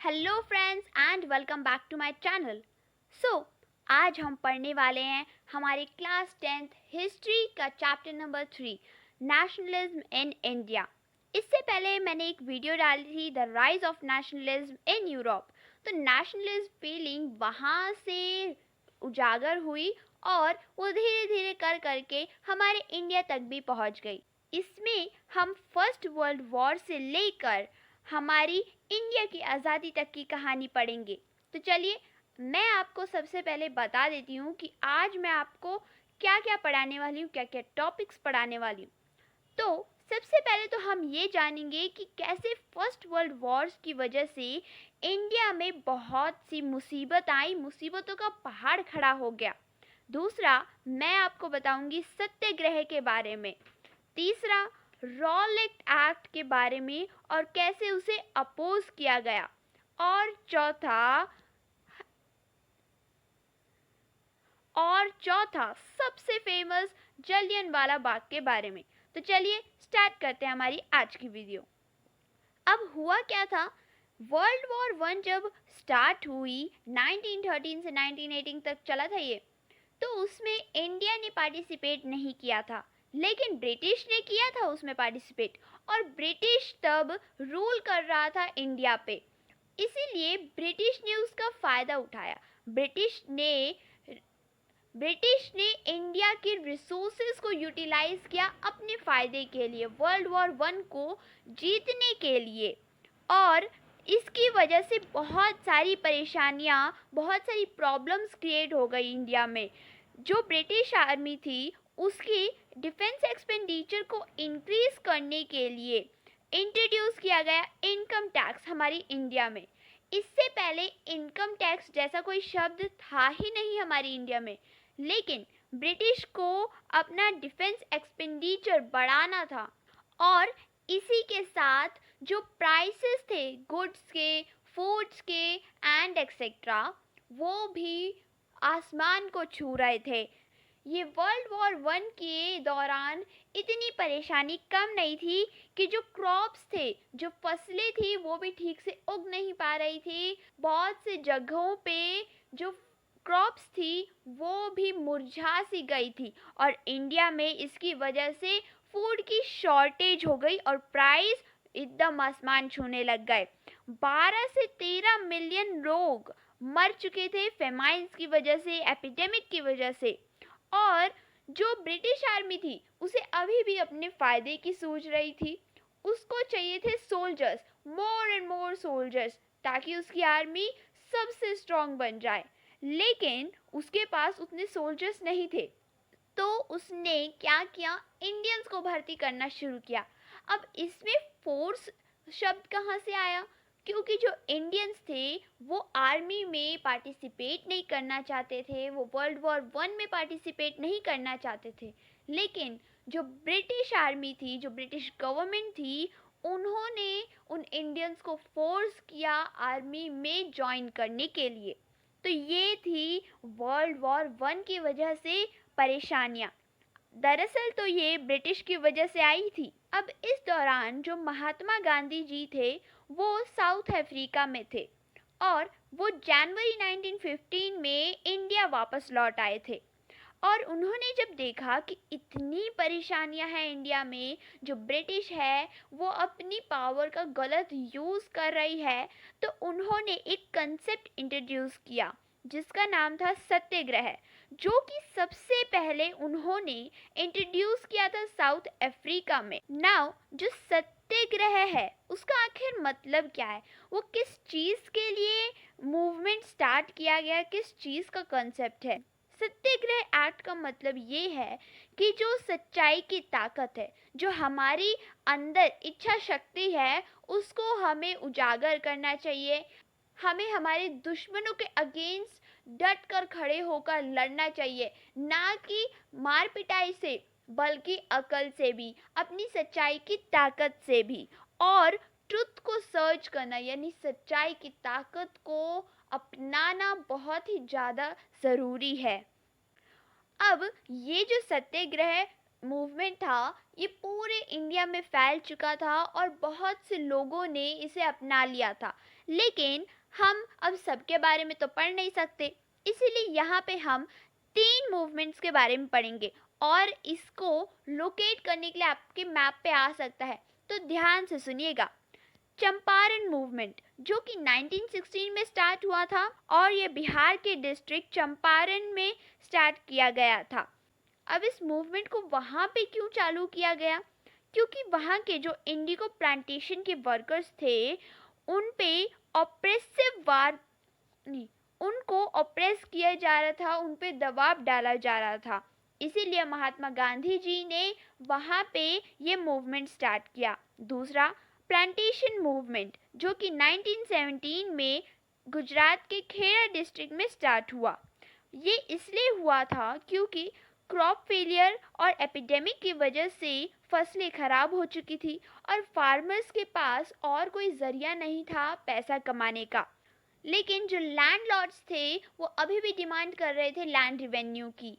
Hello friends and welcome back to my channel. आज हम पढ़ने वाले हैं हमारे क्लास 10th हिस्ट्री का chapter number 3 nationalism in India. इससे पहले मैंने एक वीडियो डाली थी the rise of nationalism in Europe. तो नेशनलिज्म फीलिंग वहाँ से उजागर हुई और वो धीरे धीरे कर करके हमारे इंडिया तक भी पहुँच गई। इसमें हम फर्स्ट वर्ल्ड वॉर से लेकर हमारी इंडिया की आज़ादी तक की कहानी पढ़ेंगे। तो चलिए मैं आपको सबसे पहले बता देती हूँ कि आज मैं आपको क्या क्या पढ़ाने वाली हूँ, क्या क्या टॉपिक्स पढ़ाने वाली हूँ। तो सबसे पहले तो हम ये जानेंगे कि कैसे फर्स्ट वर्ल्ड वॉर्स की वजह से इंडिया में बहुत सी मुसीबत आई, मुसीबतों का पहाड़ खड़ा हो गया। दूसरा मैं आपको बताऊंगी सत्याग्रह के बारे में। तीसरा रॉलेट एक्ट के बारे में और कैसे उसे अपोज किया गया। और चौथा सबसे फेमस जलियांवाला बाग के बारे में। तो चलिए स्टार्ट करते हैं हमारी आज की वीडियो। अब हुआ क्या था, वर्ल्ड वॉर 1 जब स्टार्ट हुई 1913 से 1918 तक चला था ये, तो उसमें इंडिया ने पार्टिसिपेट नहीं किया था, लेकिन ब्रिटिश ने किया था उसमें पार्टिसिपेट। और ब्रिटिश तब रूल कर रहा था इंडिया पे, इसीलिए ब्रिटिश ने उसका फ़ायदा उठाया। ब्रिटिश ने इंडिया के रिसोर्सेज को यूटिलाइज किया अपने फ़ायदे के लिए, वर्ल्ड वॉर 1 को जीतने के लिए। और इसकी वजह से बहुत सारी परेशानियाँ, बहुत सारी प्रॉब्लम्स क्रिएट हो गई इंडिया में। जो ब्रिटिश आर्मी थी उसकी डिफेंस एक्सपेंडिचर को इंक्रीज करने के लिए इंट्रोड्यूस किया गया इनकम टैक्स हमारी इंडिया में। इससे पहले इनकम टैक्स जैसा कोई शब्द था ही नहीं हमारी इंडिया में, लेकिन ब्रिटिश को अपना डिफेंस एक्सपेंडिचर बढ़ाना था। और इसी के साथ जो प्राइसेस थे गुड्स के, फूड्स के एंड एक्सेट्रा, वो भी आसमान को छू रहे थे। ये वर्ल्ड वॉर 1 के दौरान इतनी परेशानी कम नहीं थी कि जो क्रॉप्स थे, जो फसलें थी, वो भी ठीक से उग नहीं पा रही थी। बहुत से जगहों पे जो क्रॉप्स थी वो भी मुरझा सी गई थी और इंडिया में इसकी वजह से फूड की शॉर्टेज हो गई और प्राइस एकदम आसमान छूने लग गए। 12 से 13 मिलियन लोग मर चुके थे फेमाइन्स की वजह से, एपिडेमिक की वजह से। और जो ब्रिटिश आर्मी थी उसे अभी भी अपने फ़ायदे की सूझ रही थी। उसको चाहिए थे soldiers, more and more soldiers, ताकि उसकी आर्मी सबसे स्ट्रांग बन जाए। लेकिन उसके पास उतने सोल्जर्स नहीं थे, तो उसने क्या किया, इंडियंस को भर्ती करना शुरू किया। अब इसमें फोर्स शब्द कहाँ से आया, क्योंकि जो इंडियंस थे वो आर्मी में पार्टिसिपेट नहीं करना चाहते थे, वो वर्ल्ड वॉर 1 में पार्टिसिपेट नहीं करना चाहते थे। लेकिन जो ब्रिटिश आर्मी थी, जो ब्रिटिश गवर्नमेंट थी, उन्होंने उन इंडियंस को फोर्स किया आर्मी में ज्वाइन करने के लिए। तो ये थी वर्ल्ड वॉर 1 की वजह से परेशानियाँ। दरअसल तो ये ब्रिटिश की वजह से आई थी। अब इस दौरान जो महात्मा गांधी जी थे वो साउथ अफ्रीका में थे और वो जनवरी 1915 में इंडिया वापस लौट आए थे। और उन्होंने जब देखा कि इतनी परेशानियां हैं इंडिया में, जो ब्रिटिश है वो अपनी पावर का गलत यूज़ कर रही है, तो उन्होंने एक कंसेप्ट इंट्रोड्यूस किया जिसका नाम था सत्याग्रह, जो कि सबसे पहले उन्होंने इंट्रोड्यूस किया था साउथ अफ्रीका में। नाउ जो सत्याग्रह है उसका आखिर मतलब क्या है, वो किस चीज़ के लिए मूवमेंट स्टार्ट किया गया, किस चीज़ का कंसेप्ट है। सत्याग्रह एक्ट का मतलब ये है कि जो सच्चाई की ताकत है, जो हमारी अंदर इच्छा शक्ति है, उसको हमें उजागर करना चाहिए। हमें हमारे दुश्मनों के अगेंस्ट डट कर खड़े होकर लड़ना चाहिए, ना कि मार पिटाई से, बल्कि अकल से भी, अपनी सच्चाई की ताकत से भी। और ट्रुथ को सर्च करना, यानी सच्चाई की ताकत को अपनाना बहुत ही ज़्यादा ज़रूरी है। अब ये जो सत्याग्रह मूवमेंट था ये पूरे इंडिया में फैल चुका था और बहुत से लोगों ने इसे अपना लिया था। लेकिन हम अब सबके बारे में तो पढ़ नहीं सकते, इसीलिए यहाँ पे हम 3 मूवमेंट्स के बारे में पढ़ेंगे और इसको लोकेट करने के लिए आपके मैप पे आ सकता है, तो ध्यान से सुनिएगा। चंपारण मूवमेंट जो कि 1916 में स्टार्ट हुआ था और ये बिहार के डिस्ट्रिक्ट चंपारण में स्टार्ट किया गया था। अब इस मूवमेंट को वहाँ पे क्यों चालू किया गया? क्योंकि वहाँ के जो इंडिगो प्लांटेशन के वर्कर्स थे उन पे ऑप्रेसिव वार उनको ऑप्रेस किया जा रहा था, उन पे दबाव डाला जा रहा था। इसीलिए महात्मा गांधी जी ने वहाँ पे ये मूवमेंट स्टार्ट किया। दूसरा, प्लांटेशन मूवमेंट जो कि 1917 में गुजरात के खेड़ा डिस्ट्रिक्ट में स्टार्ट हुआ। ये इसलिए हुआ था क्योंकि क्रॉप फेलियर और एपिडेमिक की वजह से फसलें खराब हो चुकी थी और फार्मर्स के पास और कोई जरिया नहीं था पैसा कमाने का। लेकिन जो लैंडलॉर्ड्स थे वो अभी भी डिमांड कर रहे थे लैंड रिवेन्यू की।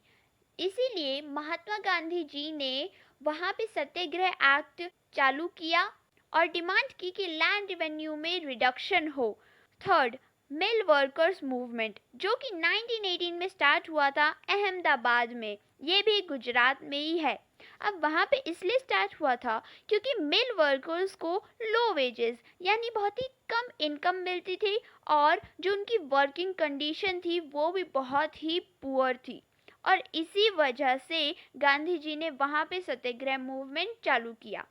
इसीलिए महात्मा गांधी जी ने वहाँ पे सत्याग्रह एक्ट चालू किया और डिमांड की कि लैंड रिवेन्यू में रिडक्शन हो। थर्ड, मिल वर्कर्स मूवमेंट जो कि 1918 में स्टार्ट हुआ था अहमदाबाद में, ये भी गुजरात में ही है। अब वहाँ पे इसलिए स्टार्ट हुआ था क्योंकि मिल वर्कर्स को लो वेजेस यानी बहुत ही कम इनकम मिलती थी और जो उनकी वर्किंग कंडीशन थी वो भी बहुत ही पुअर थी और इसी वजह से गांधी जी ने वहाँ पे सत्याग्रह मूवमेंट चालू किया।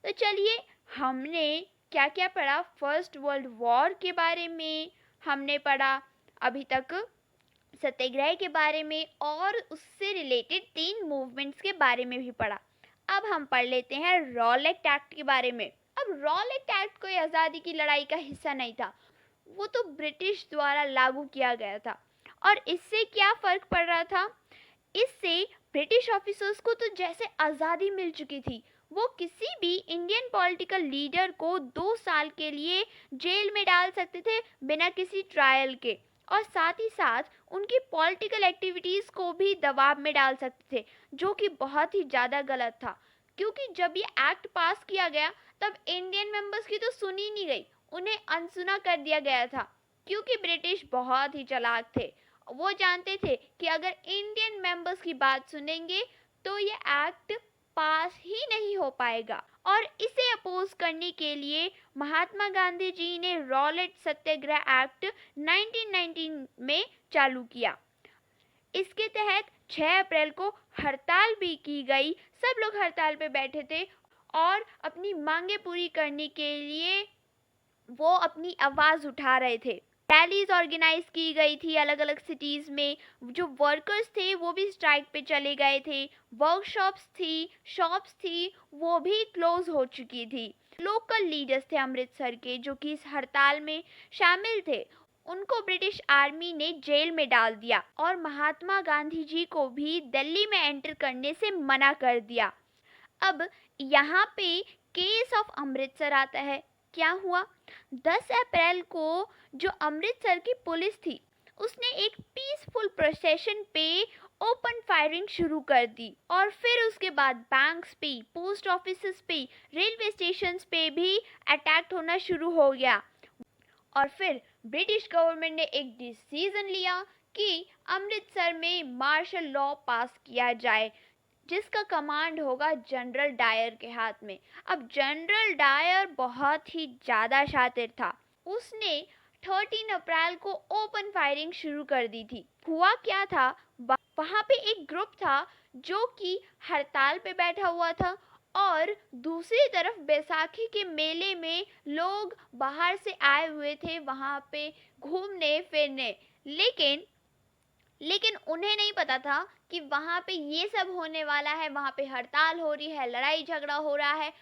तो चलिए, हमने क्या क्या पढ़ा? फर्स्ट वर्ल्ड वॉर के बारे में हमने पढ़ा, अभी तक सत्याग्रह के बारे में और उससे रिलेटेड 3 मूवमेंट्स के बारे में भी पढ़ा। अब हम पढ़ लेते हैं रॉलेट एक्ट के बारे में। अब रॉलेट एक्ट कोई आज़ादी की लड़ाई का हिस्सा नहीं था, वो तो ब्रिटिश द्वारा लागू किया गया था। और इससे क्या फ़र्क पड़ रहा था? इससे ब्रिटिश ऑफिसर्स को तो जैसे आज़ादी मिल चुकी थी, वो किसी भी इंडियन पॉलिटिकल लीडर को 2 साल के लिए जेल में डाल सकते थे बिना किसी ट्रायल के, और साथ ही साथ उनकी पॉलिटिकल एक्टिविटीज़ को भी दबाव में डाल सकते थे, जो कि बहुत ही ज़्यादा गलत था। क्योंकि जब ये एक्ट पास किया गया तब इंडियन मेंबर्स की तो सुनी नहीं गई, उन्हें अनसुना कर दिया गया था। क्योंकि ब्रिटिश बहुत ही चालाक थे, वो जानते थे कि अगर इंडियन मेंबर्स की बात सुनेंगे तो ये एक्ट पास ही नहीं हो पाएगा। और इसे अपोज करने के लिए महात्मा गांधी जी ने रॉलेट सत्याग्रह एक्ट 1919 में चालू किया। इसके तहत 6 अप्रैल को हड़ताल भी की गई। सब लोग हड़ताल पे बैठे थे और अपनी मांगे पूरी करने के लिए वो अपनी आवाज़ उठा रहे थे। रैलीज ऑर्गेनाइज की गई थी अलग अलग सिटीज़ में। जो वर्कर्स थे वो भी स्ट्राइक पे चले गए थे। वर्कशॉप्स थी, शॉप्स थी, वो भी क्लोज हो चुकी थी। लोकल लीडर्स थे अमृतसर के जो कि इस हड़ताल में शामिल थे, उनको ब्रिटिश आर्मी ने जेल में डाल दिया और महात्मा गांधी जी को भी दिल्ली में एंटर करने से मना कर दिया। अब यहाँ पे केस ऑफ अमृतसर आता है। क्या हुआ? 10 अप्रैल को जो अमृतसर की पुलिस थी उसने एक पीसफुल प्रोसेशन पे ओपन फायरिंग शुरू कर दी और फिर उसके बाद बैंक्स पे, पोस्ट ऑफिसेस पे, रेलवे स्टेशंस पे भी अटैक होना शुरू हो गया। और फिर ब्रिटिश गवर्नमेंट ने एक डिसीजन लिया कि अमृतसर में मार्शल लॉ पास किया जाए, जिसका कमांड होगा जनरल डायर के हाथ में। अब जनरल डायर बहुत ही ज़्यादा शातिर था, उसने 13 अप्रैल को ओपन फायरिंग शुरू कर दी थी। हुआ क्या था, वहाँ पे एक ग्रुप था जो कि हड़ताल पे बैठा हुआ था और दूसरी तरफ बैसाखी के मेले में लोग बाहर से आए हुए थे वहाँ पे घूमने फिरने। लेकिन उन्हें नहीं पता था कि वहाँ पे ये सब होने वाला है, वहाँ पे हड़ताल हो रही है, लड़ाई झगड़ा हो रहा है।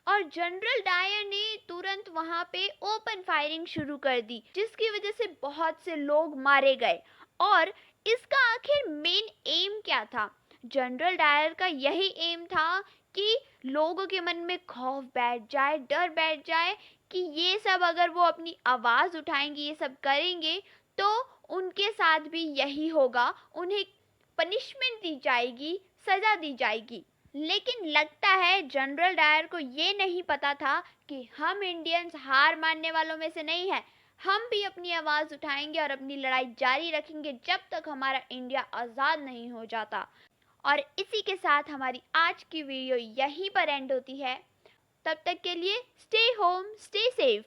और जनरल डायर ने तुरंत वहाँ पे ओपन फायरिंग शुरू कर दी, जिसकी वजह से बहुत से लोग मारे गए। और इसका आखिर मेन एम क्या था? जनरल डायर का यही एम था कि लोगों के मन में खौफ बैठ जाए, डर बैठ जाए कि ये सब अगर वो अपनी आवाज़ उठाएंगे, ये सब करेंगे तो उनके साथ भी यही होगा, उन्हें पनिशमेंट दी जाएगी, सज़ा दी जाएगी। लेकिन लगता है जनरल डायर को ये नहीं पता था कि हम इंडियंस हार मानने वालों में से नहीं हैं, हम भी अपनी आवाज़ उठाएंगे और अपनी लड़ाई जारी रखेंगे जब तक हमारा इंडिया आज़ाद नहीं हो जाता। और इसी के साथ हमारी आज की वीडियो यहीं पर एंड होती है। तब तक के लिए स्टे होम, स्टे सेफ।